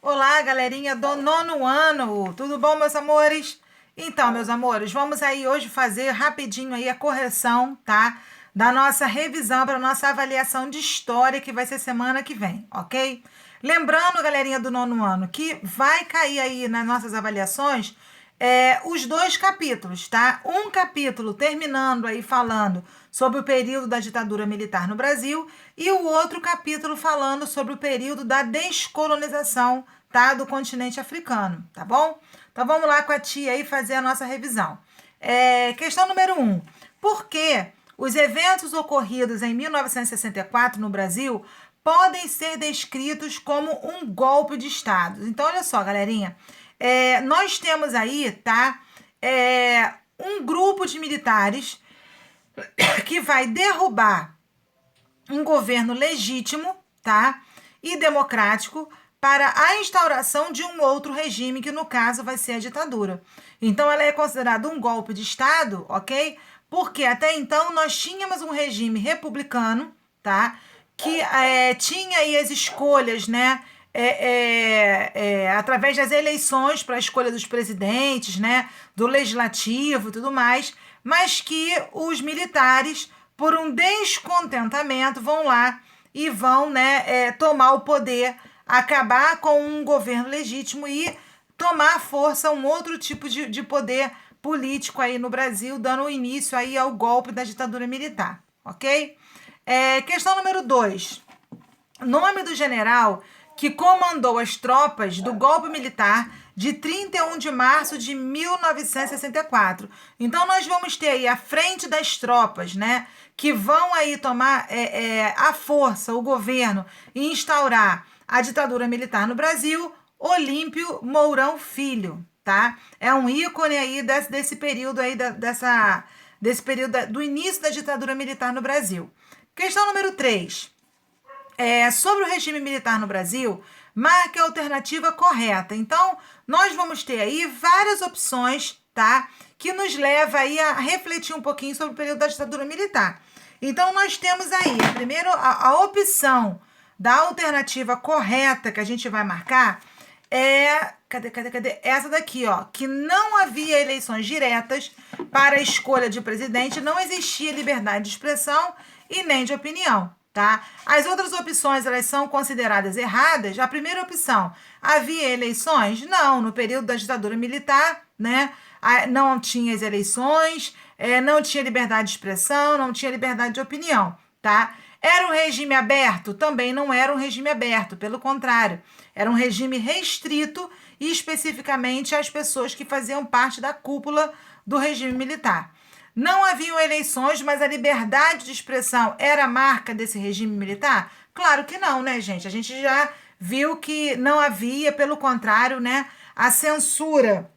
Olá, galerinha do nono ano, tudo bom, meus amores? Então, meus amores, vamos aí hoje fazer rapidinho aí a correção, tá? Da nossa revisão para nossa avaliação de história que vai ser semana que vem, ok? Lembrando, galerinha do nono ano, que vai cair aí nas nossas avaliações os dois capítulos, tá? Um capítulo terminando aí falando sobre o período da ditadura militar no Brasil e o outro capítulo falando sobre o período da descolonização, tá? Do continente africano, tá bom? Então vamos lá com a tia aí fazer a nossa revisão. Questão número 1. Por que os eventos ocorridos em 1964 no Brasil podem ser descritos como um golpe de Estado? Então, olha só, galerinha. Nós temos aí, tá? Um grupo de militares que vai derrubar um governo legítimo, tá? E democrático para a instauração de um outro regime, que no caso vai ser a ditadura. Então, ela é considerada um golpe de Estado, ok? Porque até então nós tínhamos um regime republicano, tá? Que tinha aí as escolhas, né? Através das eleições para a escolha dos presidentes, né? Do legislativo e tudo mais, mas que os militares, por um descontentamento, vão lá e vão, né, tomar o poder, acabar com um governo legítimo e tomar força um outro tipo de poder político aí no Brasil, dando início aí ao golpe da ditadura militar, ok? Questão número 2. Nome do general que comandou as tropas do golpe militar de 31 de março de 1964. Então, nós vamos ter aí a frente das tropas, né, que vão aí tomar a força, o governo, e instaurar a ditadura militar no Brasil, Olímpio Mourão Filho, tá? É um ícone aí desse período aí, desse período do início da ditadura militar no Brasil. Questão número 3. Sobre o regime militar no Brasil, marque a alternativa correta. Então, nós vamos ter aí várias opções, tá? Que nos leva aí a refletir um pouquinho sobre o período da ditadura militar. Então, nós temos aí, primeiro, a opção da alternativa correta que a gente vai marcar cadê? Essa daqui, ó, que não havia eleições diretas para a escolha de presidente, não existia liberdade de expressão e nem de opinião, tá? As outras opções, elas são consideradas erradas. A primeira opção, havia eleições? Não, no período da ditadura militar, né? Não tinha as eleições, não tinha liberdade de expressão, não tinha liberdade de opinião, tá? Era um regime aberto? Também não era um regime aberto, pelo contrário, era um regime restrito e especificamente às pessoas que faziam parte da cúpula do regime militar. Não haviam eleições, mas a liberdade de expressão era a marca desse regime militar? Claro que não, né, gente? A gente já viu que não havia, pelo contrário, né? A censura,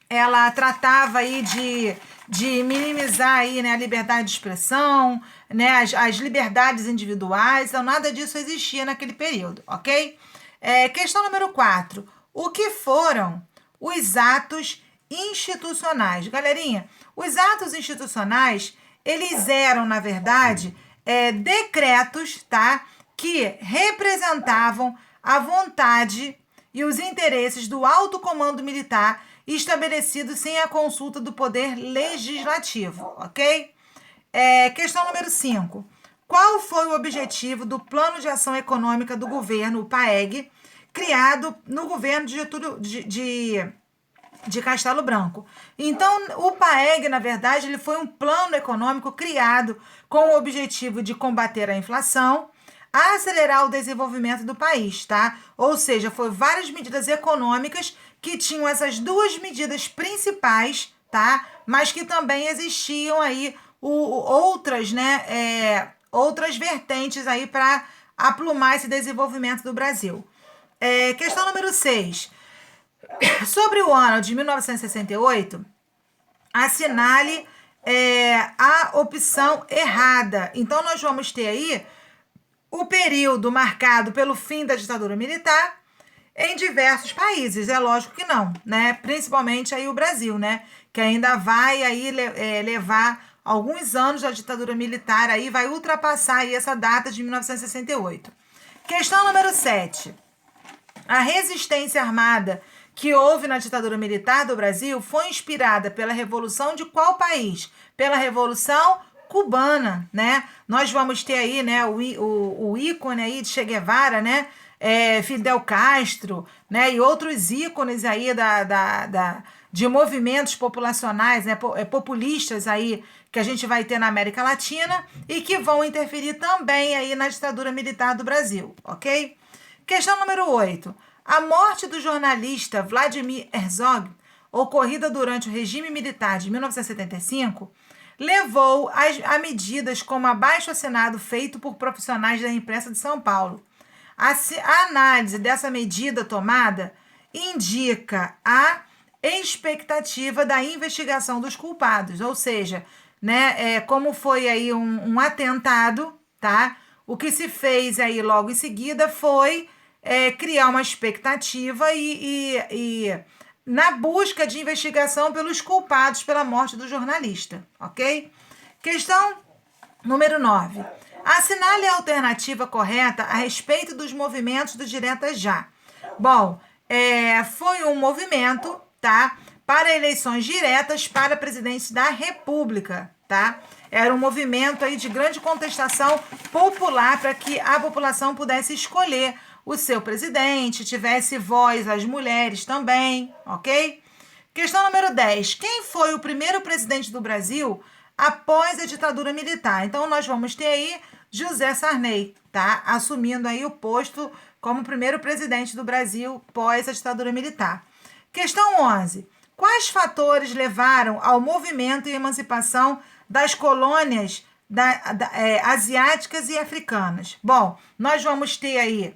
ela tratava aí de minimizar aí, né, a liberdade de expressão, né, as liberdades individuais, então nada disso existia naquele período, ok? Questão número 4. O que foram os atos institucionais? Galerinha, os atos institucionais, eles eram, na verdade, decretos, tá, que representavam a vontade e os interesses do alto comando militar estabelecidos sem a consulta do poder legislativo, ok? Questão número 5. Qual foi o objetivo do Plano de Ação Econômica do Governo, o PAEG, criado no governo de Getúlio de Castelo Branco? Então, o PAEG, na verdade, ele foi um plano econômico criado com o objetivo de combater a inflação, acelerar o desenvolvimento do país, tá? Ou seja, foi várias medidas econômicas que tinham essas duas medidas principais, tá? Mas que também existiam aí outras, né? Outras vertentes aí para aplumar esse desenvolvimento do Brasil. Questão número 6. Sobre o ano de 1968, assinale a opção errada. Então, nós vamos ter aí o período marcado pelo fim da ditadura militar em diversos países. É lógico que não, né? Principalmente aí o Brasil, né? Que ainda vai aí levar alguns anos da ditadura militar, aí vai ultrapassar aí essa data de 1968. Questão número 7. A resistência armada que houve na ditadura militar do Brasil foi inspirada pela revolução de qual país? Pela Revolução Cubana, né? Nós vamos ter aí, né, o ícone aí de Che Guevara, né? Fidel Castro, né? E outros ícones aí de movimentos populacionais, né? Populistas aí que a gente vai ter na América Latina e que vão interferir também aí na ditadura militar do Brasil, ok? Questão número 8. A morte do jornalista Vladimir Herzog, ocorrida durante o regime militar de 1975, levou a medidas como abaixo-assinado feito por profissionais da imprensa de São Paulo. A análise dessa medida tomada indica a expectativa da investigação dos culpados, ou seja, né, como foi aí um atentado, tá? O que se fez aí logo em seguida foi criar uma expectativa e na busca de investigação pelos culpados pela morte do jornalista, ok? Questão número 9. Assinale a alternativa correta a respeito dos movimentos do Direta Já. Bom, foi um movimento, tá? Para eleições diretas para presidente da República, tá? Era um movimento aí de grande contestação popular para que a população pudesse escolher o seu presidente, tivesse voz às mulheres também, ok? Questão número 10. Quem foi o primeiro presidente do Brasil após a ditadura militar? Então, nós vamos ter aí José Sarney, tá? Assumindo aí o posto como primeiro presidente do Brasil pós a ditadura militar. Questão 11. Quais fatores levaram ao movimento e emancipação das colônias asiáticas e africanas? Bom, nós vamos ter aí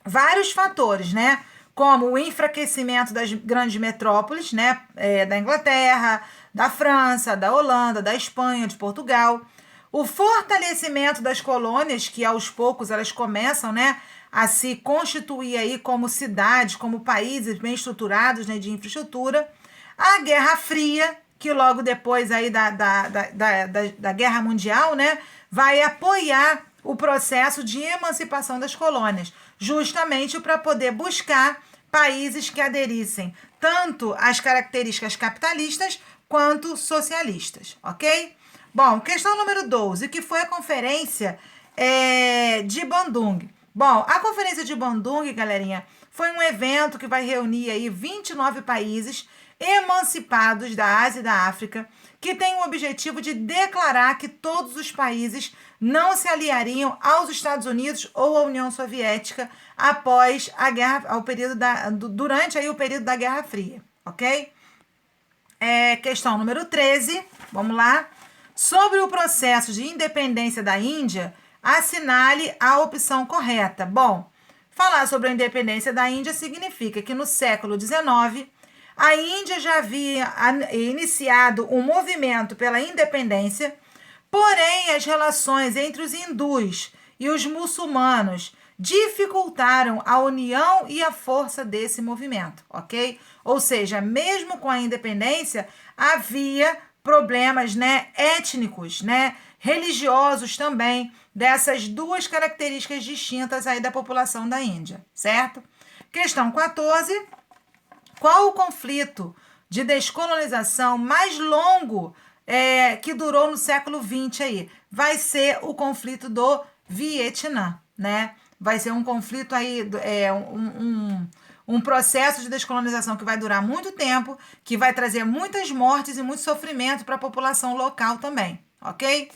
vários fatores, né? Como o enfraquecimento das grandes metrópoles, né? Da Inglaterra, da França, da Holanda, da Espanha, de Portugal. O fortalecimento das colônias, que aos poucos elas começam, né, a se constituir aí como cidades, como países bem estruturados, né, de infraestrutura. A Guerra Fria, que logo depois aí da Guerra Mundial, né, vai apoiar o processo de emancipação das colônias, justamente para poder buscar países que aderissem tanto às características capitalistas quanto socialistas, ok? Bom, questão número 12, que foi a conferência de Bandung. Bom, a conferência de Bandung, galerinha, foi um evento que vai reunir aí 29 países emancipados da Ásia e da África, que tem o objetivo de declarar que todos os países não se aliariam aos Estados Unidos ou à União Soviética após a guerra, durante aí o período da Guerra Fria, ok? Questão número 13, vamos lá. Sobre o processo de independência da Índia, assinale a opção correta. Bom, falar sobre a independência da Índia significa que no século XIX, a Índia já havia iniciado um movimento pela independência, porém as relações entre os hindus e os muçulmanos dificultaram a união e a força desse movimento, ok? Ou seja, mesmo com a independência, havia problemas, né, étnicos, né, religiosos também, dessas duas características distintas aí da população da Índia, certo? Questão 14. Qual o conflito de descolonização mais longo que durou no século XX aí? Vai ser o conflito do Vietnã, né? Vai ser um conflito aí, um processo de descolonização que vai durar muito tempo, que vai trazer muitas mortes e muito sofrimento para a população local também, ok?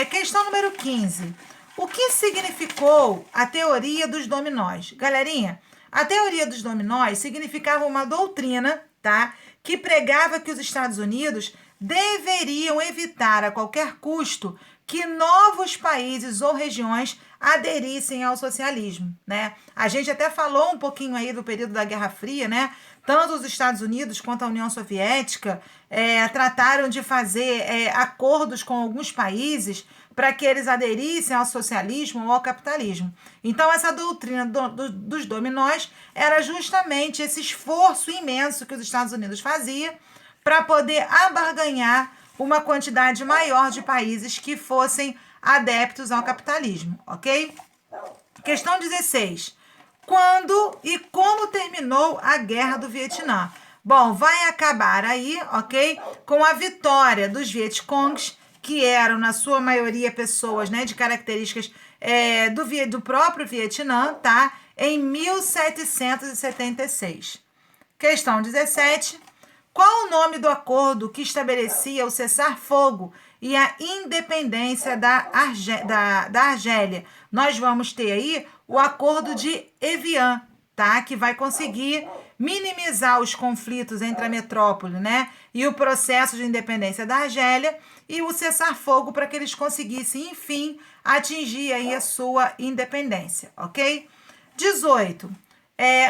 Questão número 15. O que significou a teoria dos dominós? Galerinha, a teoria dos dominós significava uma doutrina, tá, que pregava que os Estados Unidos deveriam evitar a qualquer custo que novos países ou regiões aderissem ao socialismo, né? A gente até falou um pouquinho aí do período da Guerra Fria, né? Tanto os Estados Unidos quanto a União Soviética trataram de fazer acordos com alguns países para que eles aderissem ao socialismo ou ao capitalismo. Então, essa doutrina dos dominós era justamente esse esforço imenso que os Estados Unidos fazia para poder abarganhar uma quantidade maior de países que fossem adeptos ao capitalismo, ok? Questão 16. quando e como terminou a Guerra do Vietnã. Bom, vai acabar aí, ok? Com a vitória dos Vietcongs, que eram, na sua maioria, pessoas, né, de características do próprio Vietnã, tá? Em 1776. Questão 17. Qual o nome do acordo que estabelecia o cessar-fogo e a independência da Argélia? Nós vamos ter aí o Acordo de Evian, tá? Que vai conseguir minimizar os conflitos entre a metrópole, né? E o processo de independência da Argélia e o cessar-fogo para que eles conseguissem, enfim, atingir aí a sua independência, ok? 18.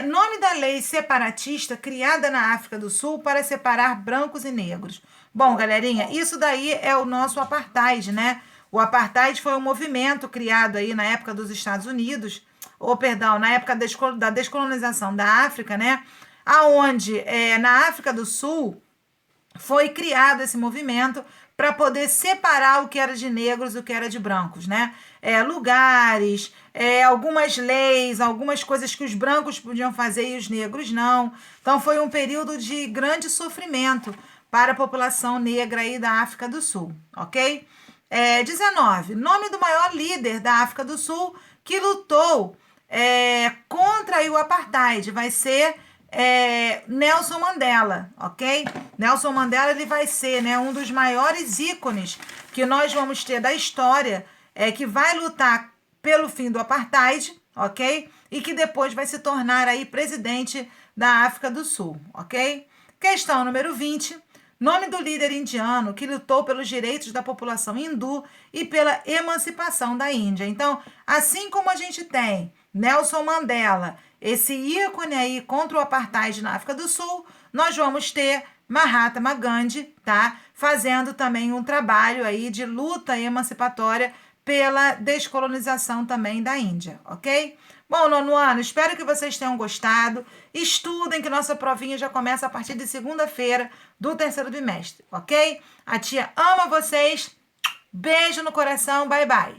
Nome da lei separatista criada na África do Sul para separar brancos e negros. Bom, galerinha, isso daí é o nosso apartheid, né? O apartheid foi um movimento criado aí na época dos Estados Unidos, ou perdão, na época da descolonização da África, né? Aonde na África do Sul foi criado esse movimento para poder separar o que era de negros e o que era de brancos, né? Lugares, algumas leis, algumas coisas que os brancos podiam fazer e os negros não. Então foi um período de grande sofrimento para a população negra aí da África do Sul, ok? 19. Nome do maior líder da África do Sul que lutou contra aí o apartheid vai ser Nelson Mandela, ok? Nelson Mandela ele vai ser, né, um dos maiores ícones que nós vamos ter da história, que vai lutar pelo fim do apartheid, ok? E que depois vai se tornar aí presidente da África do Sul, ok? Questão número 20. Nome do líder indiano que lutou pelos direitos da população hindu e pela emancipação da Índia. Então, assim como a gente tem Nelson Mandela, esse ícone aí contra o apartheid na África do Sul, nós vamos ter Mahatma Gandhi, tá? Fazendo também um trabalho aí de luta emancipatória pela descolonização também da Índia, ok? Bom, nono ano, espero que vocês tenham gostado. Estudem que nossa provinha já começa a partir de segunda-feira do terceiro bimestre, ok? A tia ama vocês. Beijo no coração, bye bye.